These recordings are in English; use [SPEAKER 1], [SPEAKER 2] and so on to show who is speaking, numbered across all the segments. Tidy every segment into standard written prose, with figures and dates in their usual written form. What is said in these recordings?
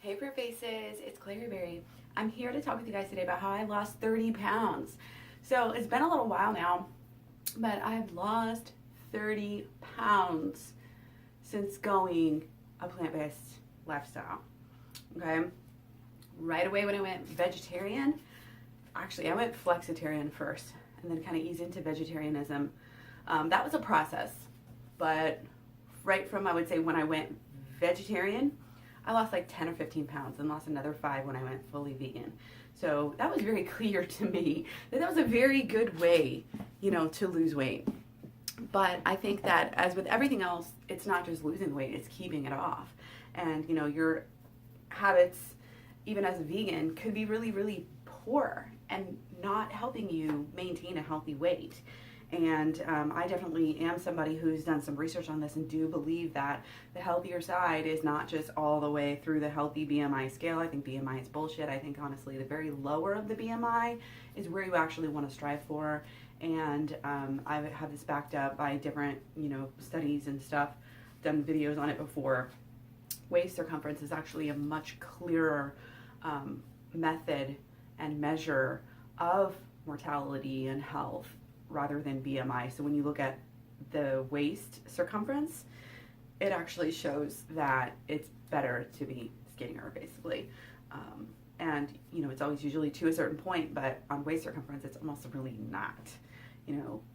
[SPEAKER 1] Hey Fruit Faces, it's Klaireeberry. I'm here to talk with you guys today about how I lost 30 pounds. So it's been a little while now, but I've lost 30 pounds since going a plant-based lifestyle. Okay, right away when I went vegetarian, actually I went flexitarian first and then kind of eased into vegetarianism. That was a process, but right from, I would say, when I went vegetarian, I lost like 10 or 15 pounds and lost another 5 when I went fully vegan. So that was very clear to me that that was a very good way, to lose weight. But I think that as with everything else, it's not just losing weight, it's keeping it off. And, your habits, even as a vegan, could be really, really poor and not helping you maintain a healthy weight. And I definitely am somebody who's done some research on this and do believe that the healthier side is not just all the way through the healthy BMI scale. I think BMI is bullshit. I think honestly the very lower of the BMI is where you actually want to strive for. And I have this backed up by different, studies and stuff, done videos on it before. Waist circumference is actually a much clearer method and measure of mortality and health rather than BMI. So when you look at the waist circumference, it actually shows that it's better to be skinnier, basically. And, it's always usually to a certain point, but on waist circumference, it's almost really not,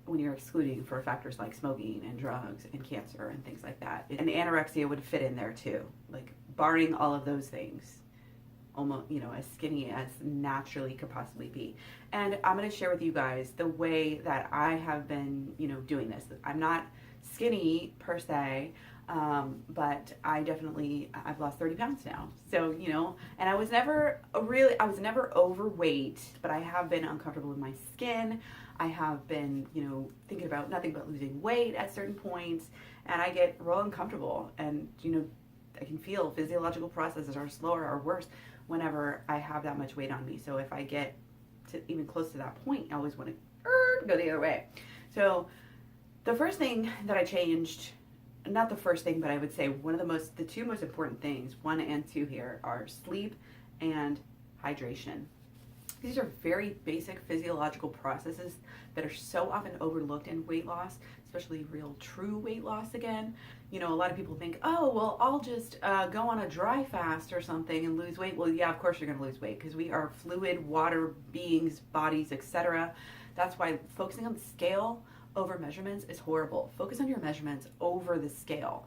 [SPEAKER 1] when you're excluding for factors like smoking and drugs and cancer and things like that. And anorexia would fit in there too, like barring all of those things, almost, as skinny as naturally could possibly be. And I'm going to share with you guys the way that I have been, doing this. I'm not skinny per se, but I've lost 30 pounds now. So, and I was never overweight, but I have been uncomfortable with my skin. I have been, thinking about nothing but losing weight at certain points, and I get real uncomfortable. And, I can feel physiological processes are slower or worse whenever I have that much weight on me. So if I get to even close to that point, I always want to go the other way. So the first thing that I changed, not the first thing, but I would say the two most important things, 1 and 2 here, are sleep and hydration. These are very basic physiological processes that are so often overlooked in weight loss, especially real true weight loss again. A lot of people think, oh, well, I'll just go on a dry fast or something and lose weight. Well, yeah, of course you're going to lose weight because we are fluid, water beings, bodies, etc. That's why focusing on the scale over measurements is horrible. Focus on your measurements over the scale.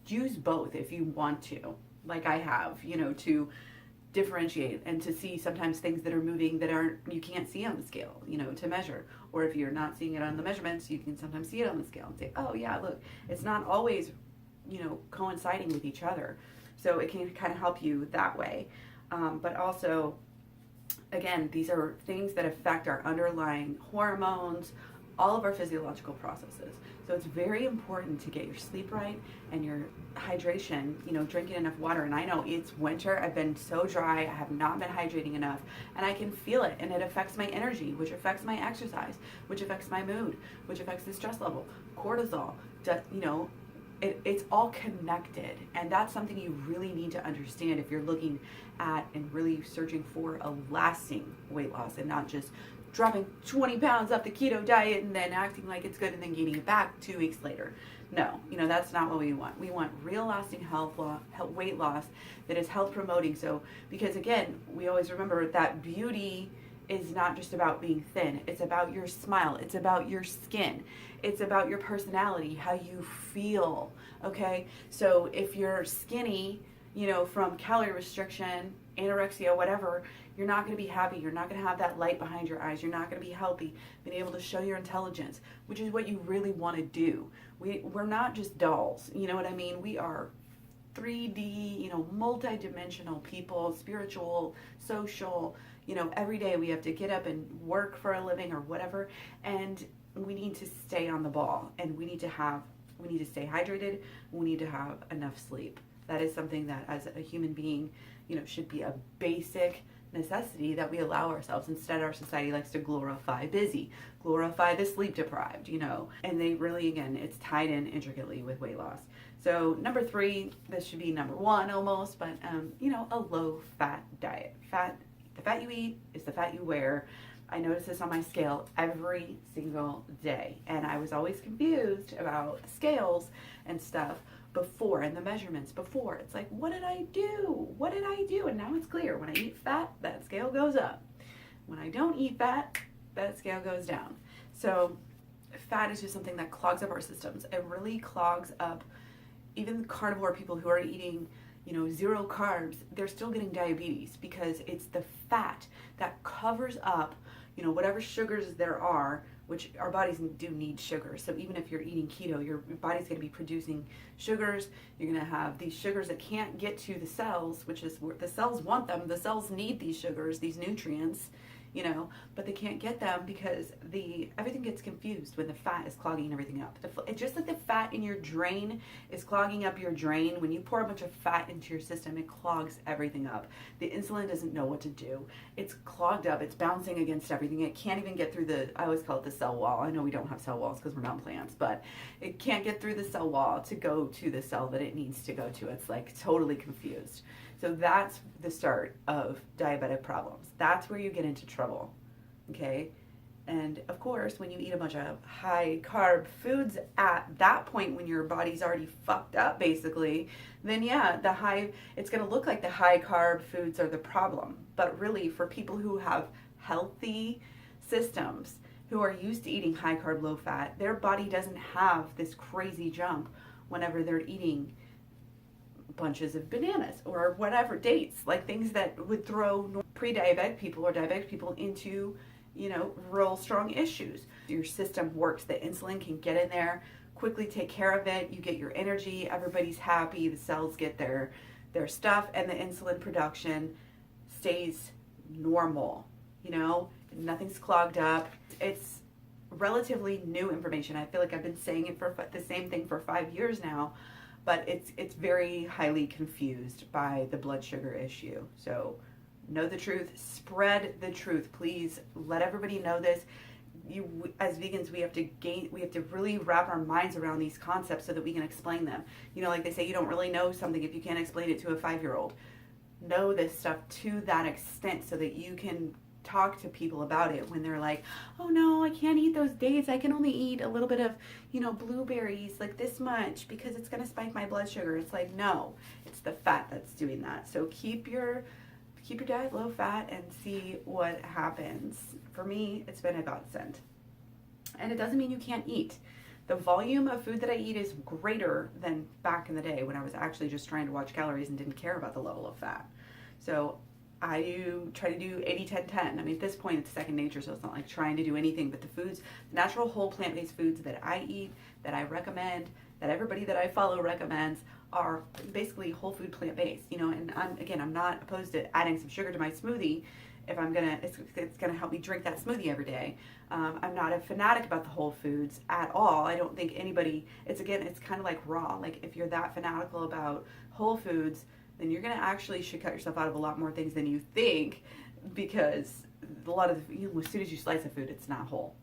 [SPEAKER 1] Use both if you want to, like I have, to differentiate and to see sometimes things that are moving that you can't see on the scale, to measure. Or if you're not seeing it on the measurements, you can sometimes see it on the scale and say, oh yeah, look, it's not always, coinciding with each other. So it can kind of help you that way. But also, again, these are things that affect our underlying hormones, all of our physiological processes. So it's very important to get your sleep right and your hydration, drinking enough water. And I know it's winter, I've been so dry, I have not been hydrating enough, and I can feel it, and it affects my energy, which affects my exercise, which affects my mood, which affects the stress level, cortisol, it's all connected. And that's something you really need to understand if you're looking at and really searching for a lasting weight loss and not just dropping 20 pounds off the keto diet and then acting like it's good and then gaining it back 2 weeks later. No, that's not what we want. We want real lasting weight loss that is health promoting. So, because again, we always remember that beauty is not just about being thin. It's about your smile. It's about your skin. It's about your personality, how you feel, okay? So if you're skinny, from calorie restriction, anorexia, whatever, you're not going to be happy. You're not going to have that light behind your eyes. You're not going to be healthy, being able to show your intelligence, which is what you really want to do. We're not just dolls, you know what I mean? We are 3D, multi-dimensional people, spiritual, social, every day we have to get up and work for a living or whatever, and we need to stay on the ball, and we need to stay hydrated, we need to have enough sleep. That is something that as a human being, should be a basic necessity that we allow ourselves. Instead, our society likes to glorify busy, glorify the sleep deprived, and they really, again, it's tied in intricately with weight loss. So number 3, this should be number 1 almost, but a low fat diet. The fat you eat is the fat you wear. I notice this on my scale every single day, and I was always confused about scales and stuff before, and the measurements before. It's like, what did I do? What did I do? And now it's clear. When I eat fat, that scale goes up. When I don't eat fat, that scale goes down. So fat is just something that clogs up our systems. It really clogs up even the carnivore people who are eating, 0 carbs. They're still getting diabetes because it's the fat that covers up, whatever sugars there are, which our bodies do need sugar. So even if you're eating keto, your body's going to be producing sugars. You're going to have these sugars that can't get to the cells, which is where the cells want them. The cells need these sugars, these nutrients, but they can't get them because everything gets confused when the fat is clogging everything up. It's just like the fat in your drain is clogging up your drain. When you pour a bunch of fat into your system, it clogs everything up. The insulin doesn't know what to do. It's clogged up. It's bouncing against everything. It can't even get through I always call it the cell wall. I know we don't have cell walls because we're not plants, but it can't get through the cell wall to go to the cell that it needs to go to. It's like totally confused. So that's the start of diabetic problems. That's where you get into trouble, okay? And of course, when you eat a bunch of high carb foods at that point when your body's already fucked up basically, then yeah, it's gonna look like the high carb foods are the problem. But really, for people who have healthy systems, who are used to eating high carb, low fat, their body doesn't have this crazy jump whenever they're eating bunches of bananas or whatever, dates, like things that would throw pre-diabetic people or diabetic people into, real strong issues. Your system works. The insulin can get in there, quickly take care of it. You get your energy. Everybody's happy. The cells get their stuff, and the insulin production stays normal. Nothing's clogged up. It's relatively new information. I feel like I've been saying it for the same thing for 5 years now. But it's very highly confused by the blood sugar issue. So know the truth, spread the truth. Please let everybody know this. As vegans, we have to really wrap our minds around these concepts so that we can explain them. Like they say, you don't really know something if you can't explain it to a 5-year-old. Know this stuff to that extent so that you can talk to people about it when they're like, oh no, I can't eat those dates. I can only eat a little bit of, blueberries, like this much, because it's going to spike my blood sugar. It's like, no, it's the fat that's doing that. So keep your diet low fat and see what happens. For me, it's been a godsend. And it doesn't mean you can't eat. The volume of food that I eat is greater than back in the day when I was actually just trying to watch calories and didn't care about the level of fat. So I try to do 80-10-10. I mean, at this point, it's second nature, so it's not like trying to do anything. But the natural whole plant-based foods that I eat, that I recommend, that everybody that I follow recommends, are basically whole food plant-based. And I'm not opposed to adding some sugar to my smoothie if it's gonna help me drink that smoothie every day. I'm not a fanatic about the whole foods at all. I don't think anybody. It's kind of like raw. Like if you're that fanatical about whole foods, then you're going to should cut yourself out of a lot more things than you think, because a lot of as soon as you slice a food, it's not whole.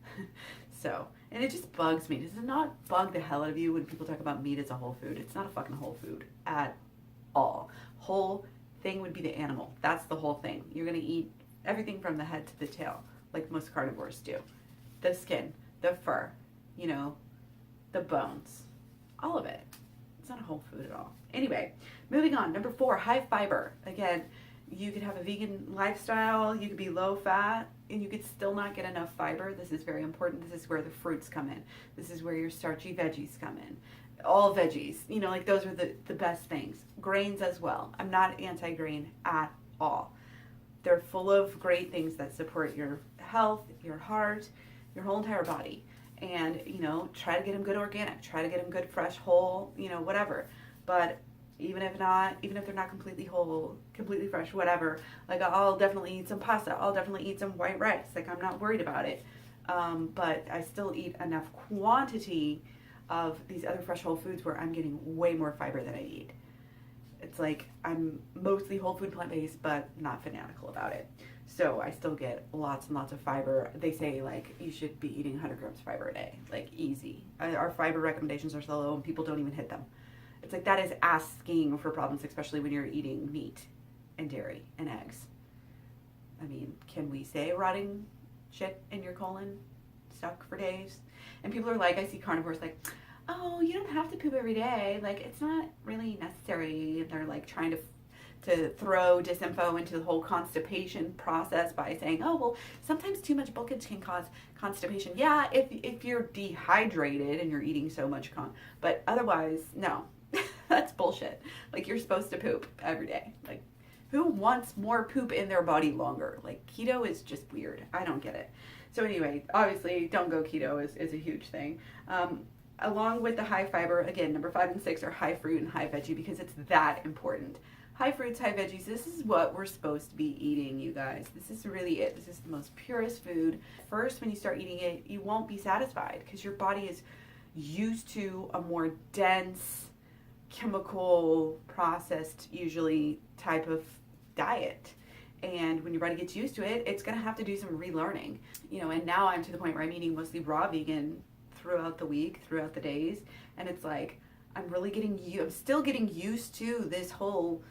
[SPEAKER 1] So, and it just bugs me. Does it not bug the hell out of you when people talk about meat as a whole food? It's not a fucking whole food at all. Whole thing would be the animal. That's the whole thing. You're going to eat everything from the head to the tail, like most carnivores do. The skin, the fur, the bones, all of it. It's not a whole food at all. Anyway, moving on. Number 4, high fiber. Again, you could have a vegan lifestyle, you could be low fat, and you could still not get enough fiber. This is very important. This is where the fruits come in. This is where your starchy veggies come in. All veggies, like those are the best things. Grains as well. I'm not anti-grain at all. They're full of great things that support your health, your heart, your whole entire body. And, try to get them good organic. Try to get them good fresh, whole, whatever. But even if they're not completely whole, completely fresh, whatever, like I'll definitely eat some pasta. I'll definitely eat some white rice. Like I'm not worried about it. But I still eat enough quantity of these other fresh whole foods where I'm getting way more fiber than I eat. It's like I'm mostly whole food plant-based, but not fanatical about it. So I still get lots and lots of fiber. They say like you should be eating 100 grams of fiber a day, like easy. Our fiber recommendations are so low and people don't even hit them. It's like that is asking for problems, especially when you're eating meat and dairy and eggs. I mean, can we say rotting shit in your colon stuck for days? And people are like, I see carnivores like, oh, you don't have to poop every day. Like, it's not really necessary. And they're like trying to throw disinfo into the whole constipation process by saying, oh, well, sometimes too much bulkage can cause constipation. Yeah, if you're dehydrated and you're eating so much but otherwise, no, that's bullshit. Like, you're supposed to poop every day. Like, who wants more poop in their body longer? Like, keto is just weird. I don't get it. So anyway, obviously, don't go keto is a huge thing. Along with the high fiber, again, number 5 and 6 are high fruit and high veggie because it's that important. High fruits, high veggies, this is what we're supposed to be eating, you guys. This is really it. This is the most purest food. First, when you start eating it, you won't be satisfied because your body is used to a more dense, chemical, processed, usually, type of diet. And when your body gets used to it, it's going to have to do some relearning. You know, and now I'm to the point where I'm eating mostly raw vegan throughout the week, throughout the days. And it's like, I'm still getting used to this whole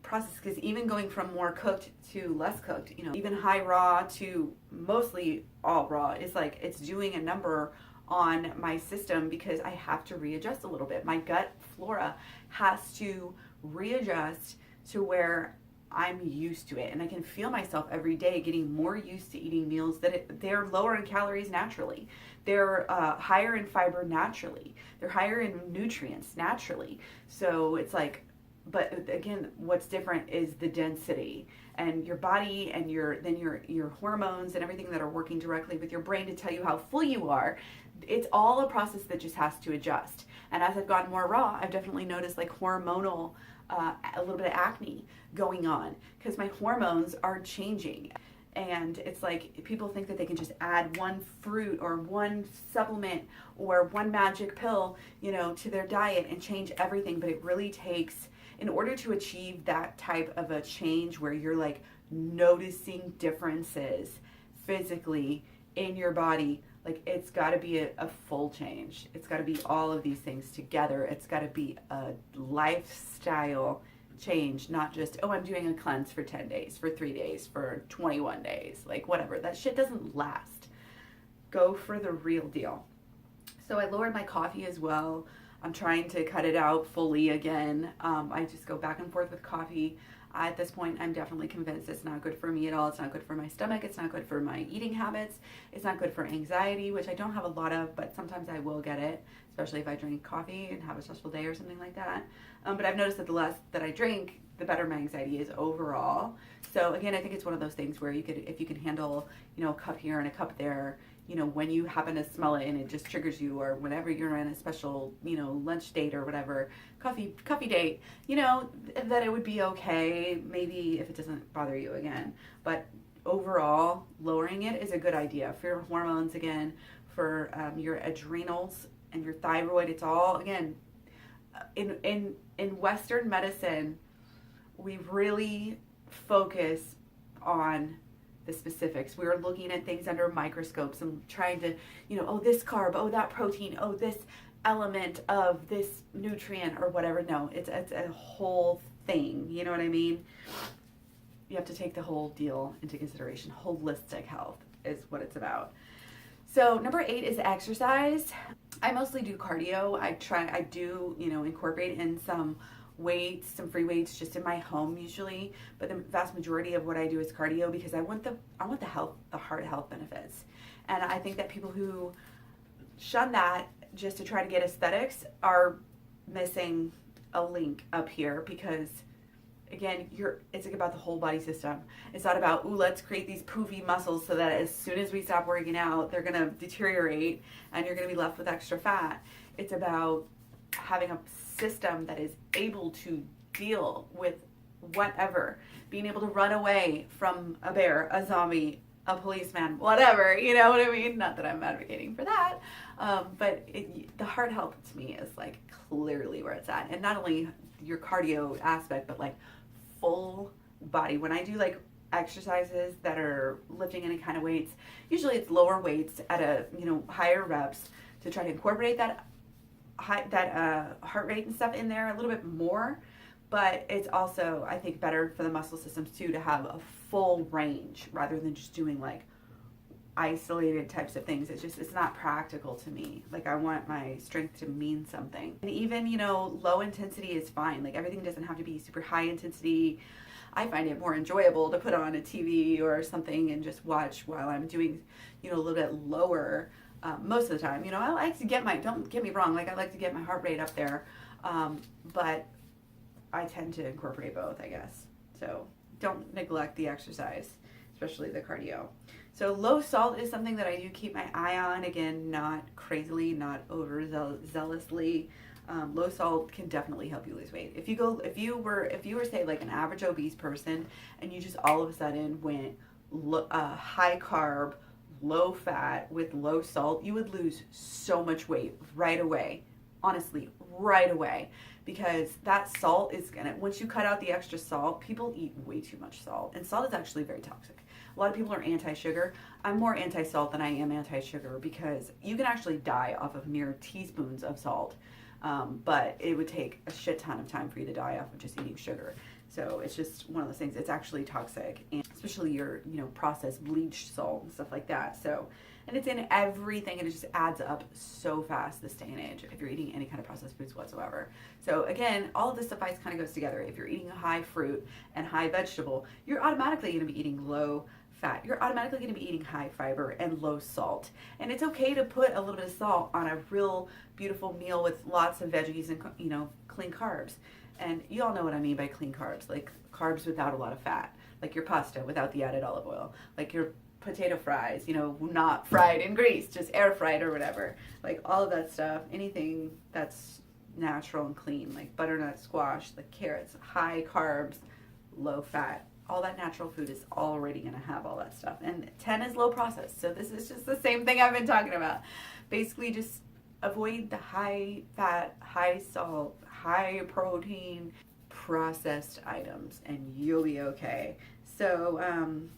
[SPEAKER 1] process, because even going from more cooked to less cooked, you know, even high raw to mostly all raw, is like, it's doing a number on my system because I have to readjust a little bit. My gut flora has to readjust to where I'm used to it, and I can feel myself every day getting more used to eating meals that they're lower in calories naturally. They're higher in fiber naturally. They're higher in nutrients naturally. So it's like, but again, what's different is the density and your body and your hormones and everything that are working directly with your brain to tell you how full you are. It's all a process that just has to adjust. And as I've gotten more raw, I've definitely noticed like hormonal, a little bit of acne going on because my hormones are changing. And it's like people think that they can just add one fruit or one supplement or one magic pill, you know, to their diet and change everything. But it really takes, in order to achieve that type of a change where you're like noticing differences physically in your body, like it's got to be a full change. It's got to be all of these things together. It's got to be a lifestyle change, not just, oh, I'm doing a cleanse for 10 days, for 3 days, for 21 days, like whatever. That shit doesn't last. Go for the real deal. So I lowered my coffee as well. I'm trying to cut it out fully again. I just go back and forth with coffee. At this point, I'm definitely convinced it's not good for me at all. It's not good for my stomach. It's not good for my eating habits. It's not good for anxiety, which I don't have a lot of, but sometimes I will get it, especially if I drink coffee and have a stressful day or something like that. But I've noticed that the less that I drink, the better my anxiety is overall. So again, I think it's one of those things where if you can handle, you know, a cup here and a cup there, you know, when you happen to smell it and it just triggers you, or whenever you're in a special, you know, lunch date or whatever, coffee date, you know, that it would be okay, maybe if it doesn't bother you again. But overall, lowering it is a good idea for your hormones, again, for your adrenals and your thyroid. It's all, again, in Western medicine, we really focus on the specifics. We were looking at things under microscopes and trying to, you know, oh, this carb, oh, that protein, oh, this element of this nutrient or whatever. No, it's a whole thing. You know what I mean? You have to take the whole deal into consideration. Holistic health is what it's about. So number 8 is exercise. I mostly do cardio. I do, you know, incorporate in some weights, some free weights just in my home usually, but the vast majority of what I do is cardio because I want the heart health benefits. And I think that people who shun that just to try to get aesthetics are missing a link up here, because again, it's like about the whole body system. It's not about, ooh, let's create these poofy muscles so that as soon as we stop working out, they're gonna deteriorate and you're gonna be left with extra fat. It's about having a system that is able to deal with whatever, being able to run away from a bear, a zombie, a policeman, whatever, you know what I mean? Not that I'm advocating for that, but the heart health to me is like clearly where it's at. And not only your cardio aspect, but like full body. When I do like exercises that are lifting any kind of weights, usually it's lower weights at a, you know, higher reps to try to incorporate that heart rate and stuff in there a little bit more, but it's also, I think, better for the muscle systems too to have a full range rather than just doing like isolated types of things. It's not practical to me. Like, I want my strength to mean something. And even, you know, low intensity is fine. Like, everything doesn't have to be super high intensity. I find it more enjoyable to put on a TV or something and just watch while I'm doing, you know, a little bit lower. Most of the time, you know, I like to get don't get me wrong, like I like to get my heart rate up there, but I tend to incorporate both, I guess. So don't neglect the exercise, especially the cardio. So low salt is something that I do keep my eye on. Again, not crazily, not overzealously. Low salt can definitely help you lose weight. If you were say like an average obese person and you just all of a sudden went high carb, low fat with low salt, you would lose so much weight right away. Honestly, right away. Because that salt is gonna, once you cut out the extra salt, people eat way too much salt. And salt is actually very toxic. A lot of people are anti-sugar. I'm more anti-salt than I am anti-sugar because you can actually die off of mere teaspoons of salt. But it would take a shit ton of time for you to die off of just eating sugar. So it's just one of those things. It's actually toxic, and especially your, you know, processed bleached salt and stuff like that. So, and it's in everything, and it just adds up so fast this day and age if you're eating any kind of processed foods whatsoever. So again, all of this advice kind of goes together. If you're eating a high fruit and high vegetable, you're automatically going to be eating low fat. You're automatically going to be eating high fiber and low salt. And it's okay to put a little bit of salt on a real beautiful meal with lots of veggies and, you know, clean carbs. And you all know what I mean by clean carbs, like carbs without a lot of fat, like your pasta without the added olive oil, like your potato fries, you know, not fried in grease, just air fried or whatever, like all of that stuff, anything that's natural and clean, like butternut squash, like carrots, high carbs, low fat. All that natural food is already going to have all that stuff. And 10 is low processed. So this is just the same thing I've been talking about. Basically just avoid the high fat, high salt, high protein processed items and you'll be okay. So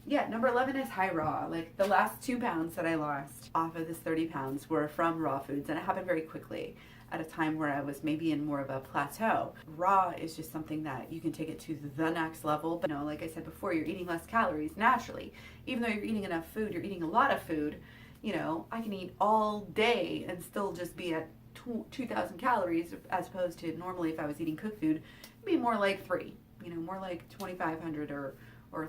[SPEAKER 1] yeah, number 11 is high raw. Like the last 2 pounds that I lost off of this 30 pounds were from raw foods, and it happened very quickly at a time where I was maybe in more of a plateau. Raw is just something that you can take it to the next level. But you know, like I said before, you're eating less calories naturally. Even though you're eating enough food, you're eating a lot of food. You know, I can eat all day and still just be at 2,000 calories as opposed to normally if I was eating cooked food, it'd be more like 3, you know, more like 2,500 or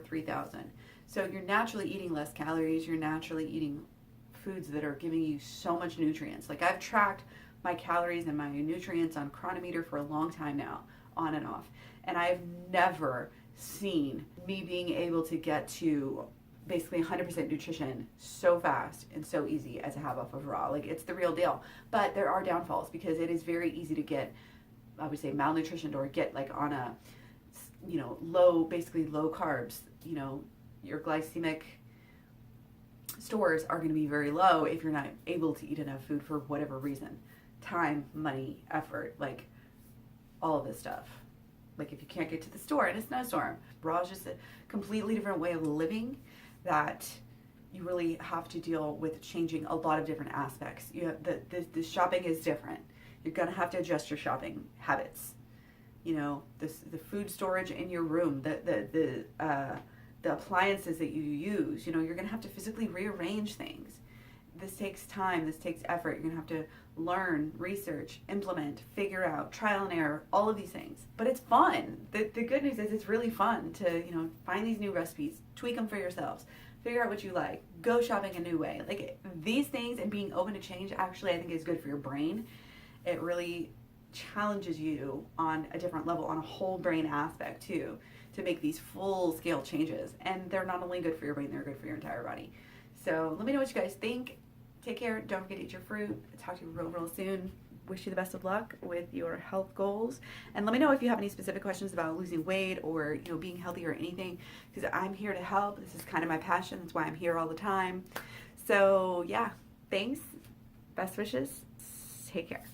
[SPEAKER 1] 3,000. So you're naturally eating less calories. You're naturally eating foods that are giving you so much nutrients. Like I've tracked my calories and my nutrients on Chronometer for a long time now, on and off. And I've never seen me being able to get to basically 100% nutrition so fast and so easy as I have off of raw. Like it's the real deal. But there are downfalls because it is very easy to get, I would say, malnutritioned or get like on a, you know, basically low carbs. You know, your glycemic stores are going to be very low if you're not able to eat enough food for whatever reason. Time, money, effort, like all of this stuff. Like if you can't get to the store in a snowstorm, raw is just a completely different way of living that you really have to deal with changing a lot of different aspects. You have the shopping is different. You're gonna have to adjust your shopping habits. You know, the food storage in your room, the appliances that you use. You know, you're gonna have to physically rearrange things. This takes time. This takes effort. You're gonna have to learn, research, implement, figure out, trial and error, all of these things. But it's fun. The good news is it's really fun to, you know, find these new recipes, tweak them for yourselves, figure out what you like, go shopping a new way. Like these things and being open to change actually I think is good for your brain. It really challenges you on a different level, on a whole brain aspect too, to make these full scale changes. And they're not only good for your brain, they're good for your entire body. So let me know what you guys think. Take care. Don't forget to eat your fruit. Talk to you real soon. Wish you the best of luck with your health goals. And let me know if you have any specific questions about losing weight or, you know, being healthy or anything, because I'm here to help. This is kind of my passion. That's why I'm here all the time. So yeah, thanks. Best wishes. Take care.